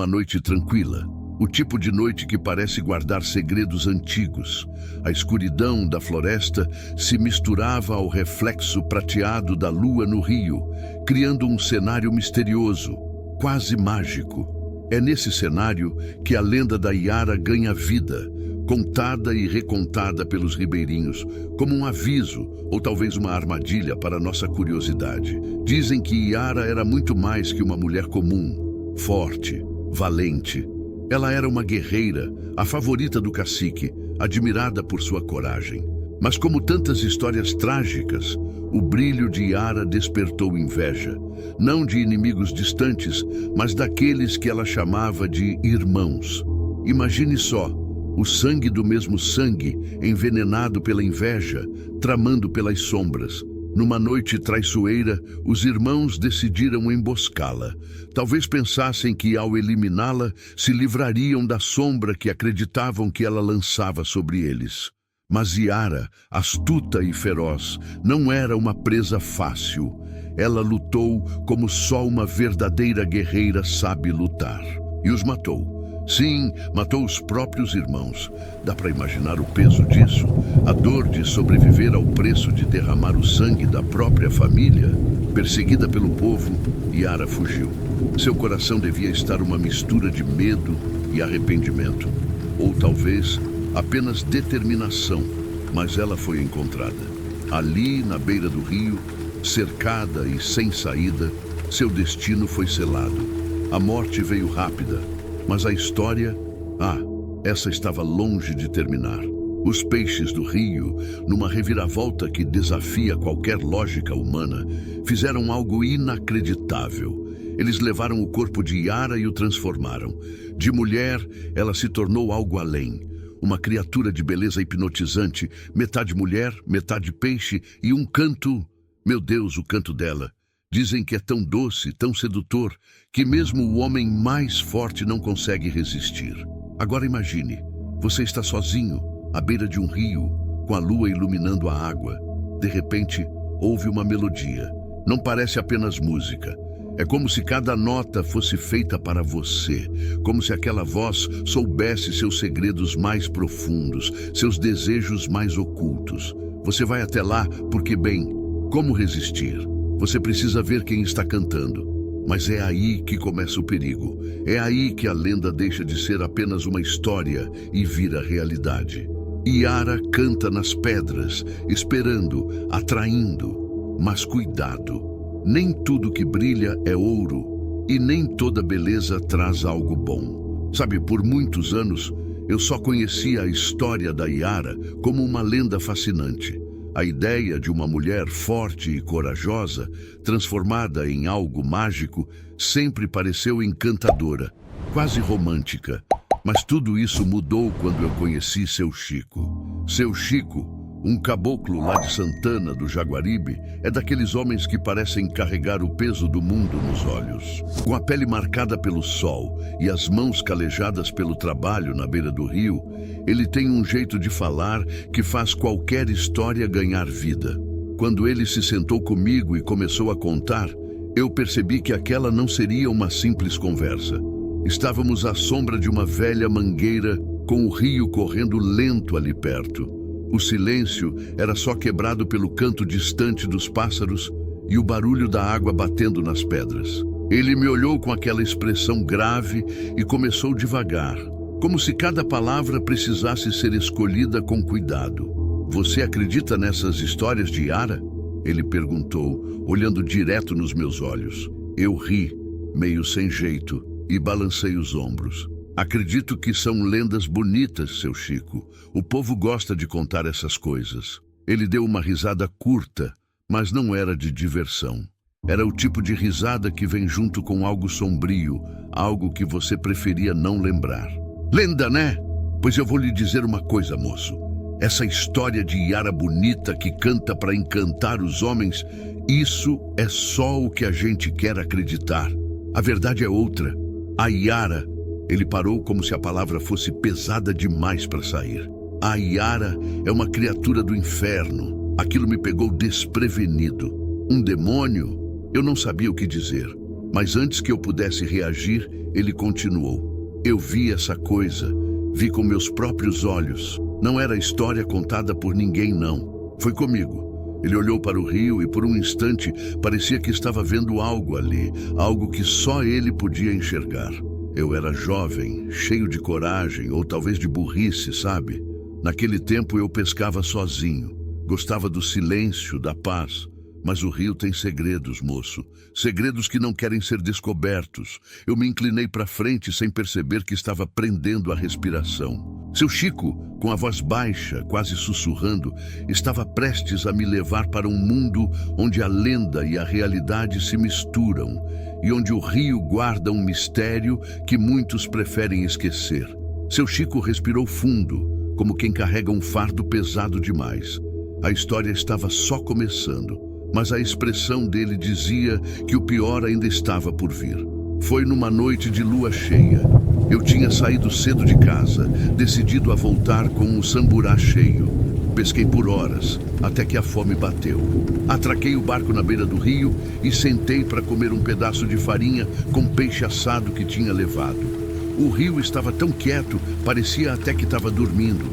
uma noite tranquila. O tipo de noite que parece guardar segredos antigos. A escuridão da floresta se misturava ao reflexo prateado da lua no rio, criando um cenário misterioso, quase mágico. É nesse cenário que a lenda da Iara ganha vida, contada e recontada pelos ribeirinhos, como um aviso ou talvez uma armadilha para nossa curiosidade. Dizem que Iara era muito mais que uma mulher comum, forte, valente. Ela era uma guerreira, a favorita do cacique, admirada por sua coragem. Mas como tantas histórias trágicas, o brilho de Iara despertou inveja, não de inimigos distantes, mas daqueles que ela chamava de irmãos. Imagine só, o sangue do mesmo sangue, envenenado pela inveja, tramando pelas sombras. Numa noite traiçoeira, os irmãos decidiram emboscá-la. Talvez pensassem que, ao eliminá-la, se livrariam da sombra que acreditavam que ela lançava sobre eles. Mas Iara, astuta e feroz, não era uma presa fácil. Ela lutou como só uma verdadeira guerreira sabe lutar. E os matou. Sim, matou os próprios irmãos. Dá para imaginar o peso disso? A dor de sobreviver ao preço de derramar o sangue da própria família? Perseguida pelo povo, Iara fugiu. Seu coração devia estar uma mistura de medo e arrependimento. Ou talvez apenas determinação, mas ela foi encontrada. Ali, na beira do rio, cercada e sem saída, seu destino foi selado. A morte veio rápida. Mas a história, essa estava longe de terminar. Os peixes do rio, numa reviravolta que desafia qualquer lógica humana, fizeram algo inacreditável. Eles levaram o corpo de Iara e o transformaram. De mulher, ela se tornou algo além. Uma criatura de beleza hipnotizante, metade mulher, metade peixe e um canto... Meu Deus, o canto dela! Dizem que é tão doce, tão sedutor, que mesmo o homem mais forte não consegue resistir. Agora imagine, você está sozinho, à beira de um rio, com a lua iluminando a água. De repente, ouve uma melodia. Não parece apenas música. É como se cada nota fosse feita para você, como se aquela voz soubesse seus segredos mais profundos, seus desejos mais ocultos. Você vai até lá porque, bem, como resistir? Você precisa ver quem está cantando. Mas é aí que começa o perigo. É aí que a lenda deixa de ser apenas uma história e vira realidade. Iara canta nas pedras, esperando, atraindo. Mas cuidado, nem tudo que brilha é ouro e nem toda beleza traz algo bom. Sabe, por muitos anos, eu só conhecia a história da Iara como uma lenda fascinante. A ideia de uma mulher forte e corajosa, transformada em algo mágico, sempre pareceu encantadora, quase romântica. Mas tudo isso mudou quando eu conheci Seu Chico. Seu Chico, um caboclo lá de Santana, do Jaguaribe, é daqueles homens que parecem carregar o peso do mundo nos olhos. Com a pele marcada pelo sol e as mãos calejadas pelo trabalho na beira do rio, ele tem um jeito de falar que faz qualquer história ganhar vida. Quando ele se sentou comigo e começou a contar, eu percebi que aquela não seria uma simples conversa. Estávamos à sombra de uma velha mangueira com o rio correndo lento ali perto. O silêncio era só quebrado pelo canto distante dos pássaros e o barulho da água batendo nas pedras. Ele me olhou com aquela expressão grave e começou devagar, como se cada palavra precisasse ser escolhida com cuidado. Você acredita nessas histórias de Iara? Ele perguntou, olhando direto nos meus olhos. Eu ri, meio sem jeito, e balancei os ombros. Acredito que são lendas bonitas, Seu Chico. O povo gosta de contar essas coisas. Ele deu uma risada curta, mas não era de diversão. Era o tipo de risada que vem junto com algo sombrio, algo que você preferia não lembrar. Lenda, né? Pois eu vou lhe dizer uma coisa, moço. Essa história de Iara bonita que canta para encantar os homens, isso é só o que a gente quer acreditar. A verdade é outra. A Iara... Ele parou como se a palavra fosse pesada demais para sair. A Iara é uma criatura do inferno. Aquilo me pegou desprevenido. Um demônio? Eu não sabia o que dizer. Mas antes que eu pudesse reagir, ele continuou. Eu vi essa coisa, vi com meus próprios olhos. Não era história contada por ninguém, não. Foi comigo. Ele olhou para o rio e por um instante parecia que estava vendo algo ali, algo que só ele podia enxergar. Eu era jovem, cheio de coragem ou talvez de burrice, sabe? Naquele tempo eu pescava sozinho. Gostava do silêncio, da paz. Mas o rio tem segredos, moço. Segredos que não querem ser descobertos. Eu me inclinei para frente sem perceber que estava prendendo a respiração. Seu Chico, com a voz baixa, quase sussurrando, estava prestes a me levar para um mundo onde a lenda e a realidade se misturam e onde o rio guarda um mistério que muitos preferem esquecer. Seu Chico respirou fundo, como quem carrega um fardo pesado demais. A história estava só começando, mas a expressão dele dizia que o pior ainda estava por vir. Foi numa noite de lua cheia. Eu tinha saído cedo de casa, decidido a voltar com o samburá cheio. Pesquei por horas, até que a fome bateu. Atraquei o barco na beira do rio e sentei para comer um pedaço de farinha com peixe assado que tinha levado. O rio estava tão quieto, parecia até que estava dormindo.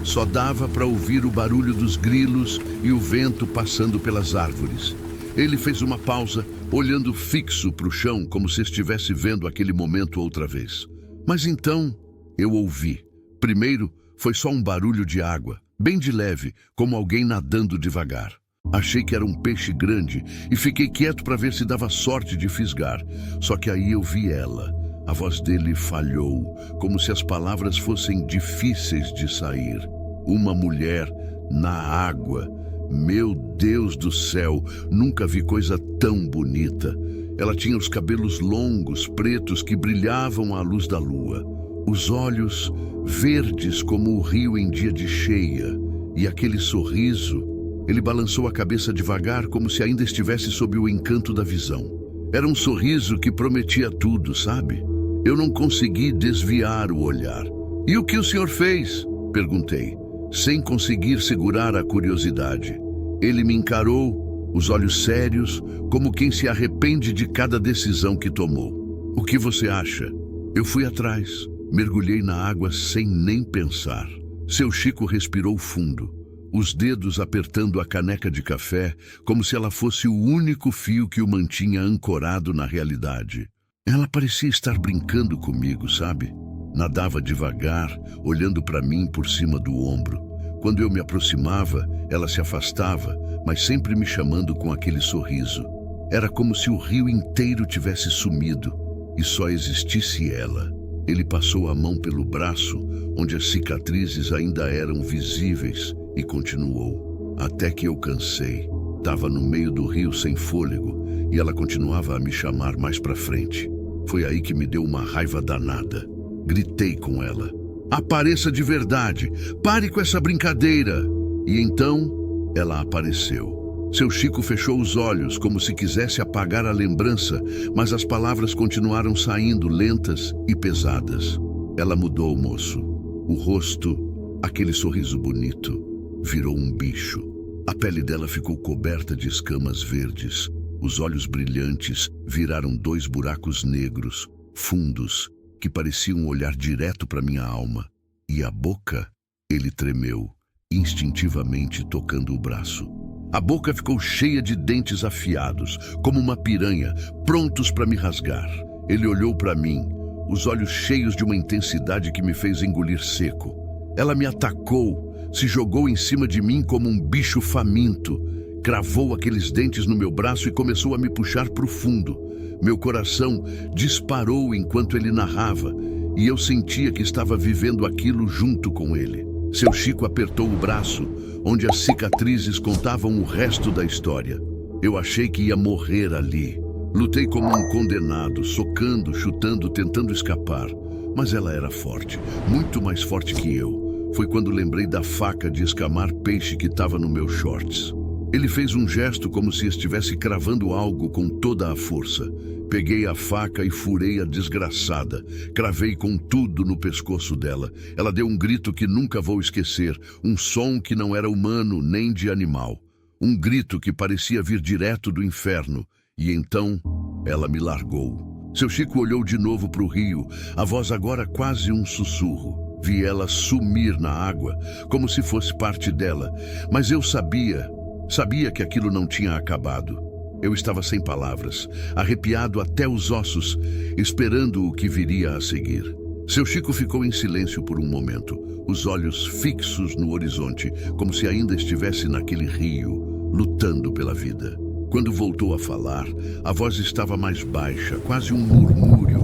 Só dava para ouvir o barulho dos grilos e o vento passando pelas árvores. Ele fez uma pausa, olhando fixo para o chão, como se estivesse vendo aquele momento outra vez. Mas então, eu ouvi. Primeiro, foi só um barulho de água, bem de leve, como alguém nadando devagar. Achei que era um peixe grande e fiquei quieto para ver se dava sorte de fisgar. Só que aí eu vi ela. A voz dele falhou, como se as palavras fossem difíceis de sair. Uma mulher na água. Meu Deus do céu, nunca vi coisa tão bonita. Ela tinha os cabelos longos, pretos, que brilhavam à luz da lua. Os olhos verdes como o rio em dia de cheia. E aquele sorriso. Ele balançou a cabeça devagar, como se ainda estivesse sob o encanto da visão. Era um sorriso que prometia tudo, sabe? Eu não consegui desviar o olhar. E o que o senhor fez? Perguntei, sem conseguir segurar a curiosidade. Ele me encarou, os olhos sérios, como quem se arrepende de cada decisão que tomou. O que você acha? Eu fui atrás, mergulhei na água sem nem pensar. Seu Chico respirou fundo, os dedos apertando a caneca de café, como se ela fosse o único fio que o mantinha ancorado na realidade. Ela parecia estar brincando comigo, sabe? Nadava devagar, olhando para mim por cima do ombro. Quando eu me aproximava, ela se afastava, mas sempre me chamando com aquele sorriso. Era como se o rio inteiro tivesse sumido e só existisse ela. Ele passou a mão pelo braço, onde as cicatrizes ainda eram visíveis, e continuou. Até que eu cansei. Estava no meio do rio sem fôlego e ela continuava a me chamar mais para frente. Foi aí que me deu uma raiva danada. Gritei com ela. Apareça de verdade! Pare com essa brincadeira! E então, ela apareceu. Seu Chico fechou os olhos como se quisesse apagar a lembrança, mas as palavras continuaram saindo lentas e pesadas. Ela mudou, moço. O rosto, aquele sorriso bonito, virou um bicho. A pele dela ficou coberta de escamas verdes. Os olhos brilhantes viraram 2 buracos negros, fundos, que pareciam olhar direto para minha alma. E a boca, ele tremeu, instintivamente tocando o braço. A boca ficou cheia de dentes afiados, como uma piranha, prontos para me rasgar. Ele olhou para mim, os olhos cheios de uma intensidade que me fez engolir seco. Ela me atacou, se jogou em cima de mim como um bicho faminto, cravou aqueles dentes no meu braço e começou a me puxar para o fundo. Meu coração disparou enquanto ele narrava, e eu sentia que estava vivendo aquilo junto com ele. Seu Chico apertou o braço, onde as cicatrizes contavam o resto da história. Eu achei que ia morrer ali. Lutei como um condenado, socando, chutando, tentando escapar. Mas ela era forte, muito mais forte que eu. Foi quando lembrei da faca de escamar peixe que estava no meu shorts. Ele fez um gesto como se estivesse cravando algo com toda a força. Peguei a faca e furei a desgraçada. Cravei com tudo no pescoço dela. Ela deu um grito que nunca vou esquecer, um som que não era humano nem de animal. Um grito que parecia vir direto do inferno. E então, Ela me largou. Seu Chico olhou de novo para o rio, a voz agora quase um sussurro. Vi ela sumir na água, como se fosse parte dela, mas eu sabia que aquilo não tinha acabado. Eu estava sem palavras, arrepiado até os ossos, esperando o que viria a seguir. Seu Chico ficou em silêncio por um momento, os olhos fixos no horizonte, como se ainda estivesse naquele rio, lutando pela vida. Quando voltou a falar, a voz estava mais baixa, quase um murmúrio,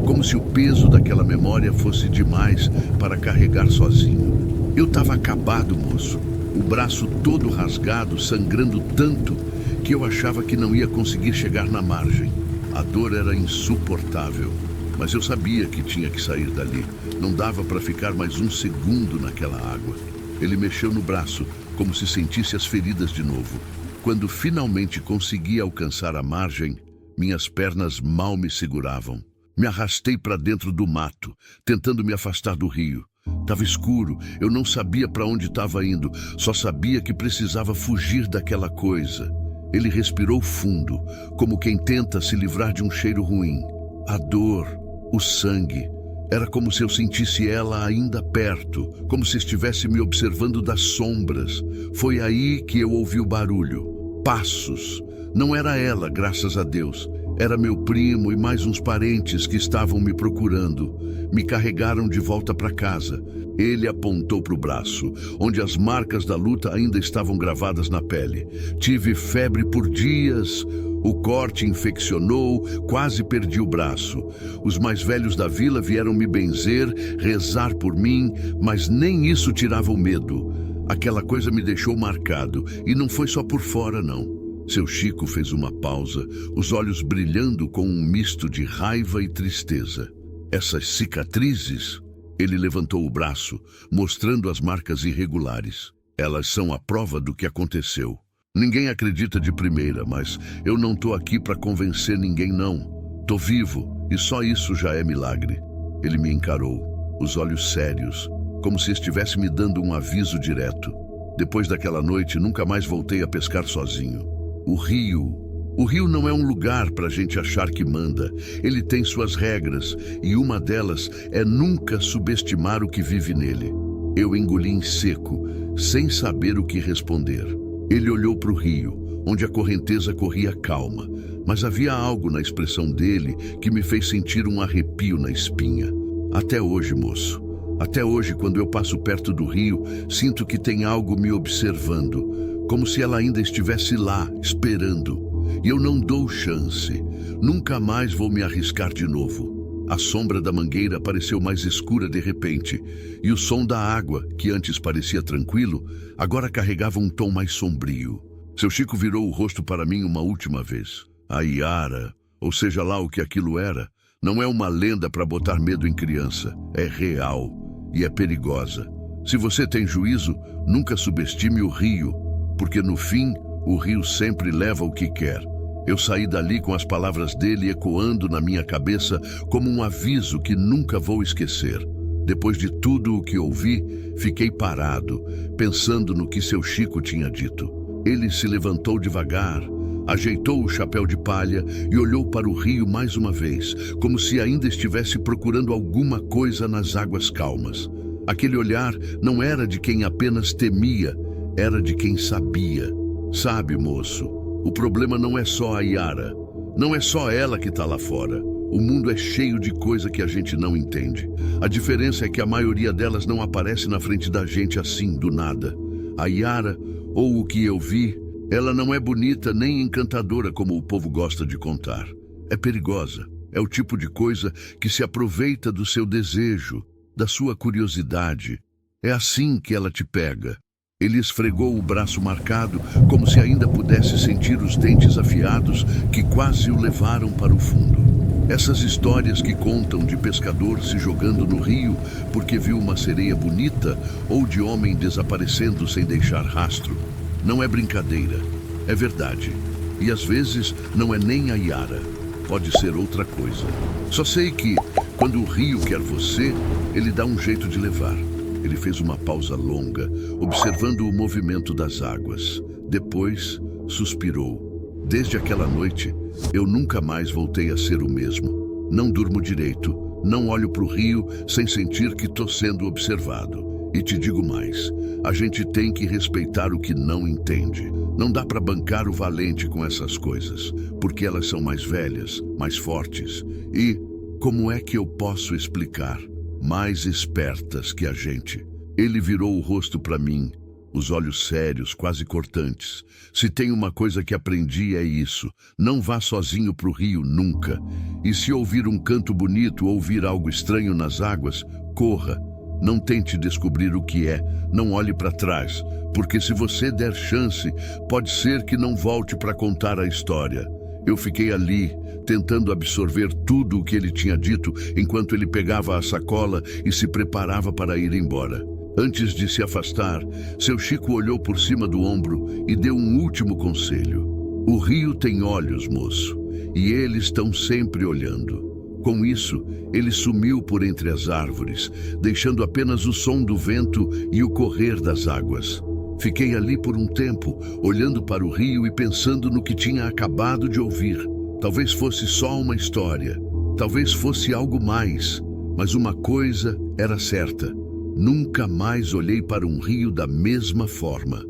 como se o peso daquela memória fosse demais para carregar sozinho. Eu estava acabado, moço, o braço todo rasgado, sangrando tanto que eu achava que não ia conseguir chegar na margem. A dor era insuportável, mas eu sabia que tinha que sair dali. Não dava para ficar mais um segundo naquela água. Ele mexeu no braço, como se sentisse as feridas de novo. Quando finalmente consegui alcançar a margem, minhas pernas mal me seguravam. Me arrastei para dentro do mato, tentando me afastar do rio. Estava escuro, eu não sabia para onde estava indo, só sabia que precisava fugir daquela coisa. Ele respirou fundo, como quem tenta se livrar de um cheiro ruim. A dor, o sangue, era como se eu sentisse ela ainda perto, como se estivesse me observando das sombras. Foi aí que eu ouvi o barulho. Passos. Não era ela, graças a Deus. Era meu primo e mais uns parentes que estavam me procurando. Me carregaram de volta para casa. Ele apontou para o braço, onde as marcas da luta ainda estavam gravadas na pele. Tive febre por dias. O corte infeccionou, quase perdi o braço. Os mais velhos da vila vieram me benzer, rezar por mim, mas nem isso tirava o medo. Aquela coisa me deixou marcado, e não foi só por fora, não. Seu Chico fez uma pausa, os olhos brilhando com um misto de raiva e tristeza. Essas cicatrizes? Ele levantou o braço, mostrando as marcas irregulares. Elas são a prova do que aconteceu. Ninguém acredita de primeira, mas eu não tô aqui para convencer ninguém, não. Tô vivo, e só isso já é milagre. Ele me encarou, os olhos sérios, como se estivesse me dando um aviso direto. Depois daquela noite, nunca mais voltei a pescar sozinho. O rio não é um lugar para a gente achar que manda. Ele tem suas regras, e uma delas é nunca subestimar o que vive nele. Eu engoli em seco, sem saber o que responder. Ele olhou para o rio, onde a correnteza corria calma, mas havia algo na expressão dele que me fez sentir um arrepio na espinha. Até hoje, moço. Até hoje, quando eu passo perto do rio, sinto que tem algo me observando, como se ela ainda estivesse lá, esperando. E eu não dou chance. Nunca mais vou me arriscar de novo. A sombra da mangueira pareceu mais escura de repente, e o som da água, que antes parecia tranquilo, agora carregava um tom mais sombrio. Seu Chico virou o rosto para mim uma última vez. A Iara, ou seja lá o que aquilo era, não é uma lenda para botar medo em criança. É real e é perigosa. Se você tem juízo, nunca subestime o rio, porque no fim, o rio sempre leva o que quer. Eu saí dali com as palavras dele ecoando na minha cabeça como um aviso que nunca vou esquecer. Depois de tudo o que ouvi, fiquei parado, pensando no que seu Chico tinha dito. Ele se levantou devagar, ajeitou o chapéu de palha e olhou para o rio mais uma vez, como se ainda estivesse procurando alguma coisa nas águas calmas. Aquele olhar não era de quem apenas temia, era de quem sabia. Sabe, moço, o problema não é só a Iara. Não é só ela que está lá fora. O mundo é cheio de coisa que a gente não entende. A diferença é que a maioria delas não aparece na frente da gente assim, do nada. A Iara, ou o que eu vi, ela não é bonita nem encantadora como o povo gosta de contar. É perigosa. É o tipo de coisa que se aproveita do seu desejo, da sua curiosidade. É assim que ela te pega. Ele esfregou o braço marcado, como se ainda pudesse sentir os dentes afiados que quase o levaram para o fundo. Essas histórias que contam de pescador se jogando no rio porque viu uma sereia bonita ou de homem desaparecendo sem deixar rastro, não é brincadeira, é verdade. E às vezes não é nem a Iara, pode ser outra coisa. Só sei que, quando o rio quer você, ele dá um jeito de levar. Ele fez uma pausa longa, observando o movimento das águas. Depois, suspirou. Desde aquela noite, eu nunca mais voltei a ser o mesmo. Não durmo direito, não olho para o rio sem sentir que estou sendo observado. E te digo mais, a gente tem que respeitar o que não entende. Não dá para bancar o valente com essas coisas, porque elas são mais velhas, mais fortes e, como é que eu posso explicar, mais espertas que a gente. Ele virou o rosto para mim, os olhos sérios, quase cortantes. Se tem uma coisa que aprendi é isso: não vá sozinho para o rio nunca. E se ouvir um canto bonito ou ouvir algo estranho nas águas, corra. Não tente descobrir o que é, não olhe para trás, porque se você der chance, pode ser que não volte para contar a história. Eu fiquei ali, tentando absorver tudo o que ele tinha dito, enquanto ele pegava a sacola e se preparava para ir embora. Antes de se afastar, seu Chico olhou por cima do ombro e deu um último conselho. O rio tem olhos, moço, e eles estão sempre olhando. Com isso, ele sumiu por entre as árvores, deixando apenas o som do vento e o correr das águas. Fiquei ali por um tempo, olhando para o rio e pensando no que tinha acabado de ouvir. Talvez fosse só uma história, talvez fosse algo mais, mas uma coisa era certa: nunca mais olhei para um rio da mesma forma.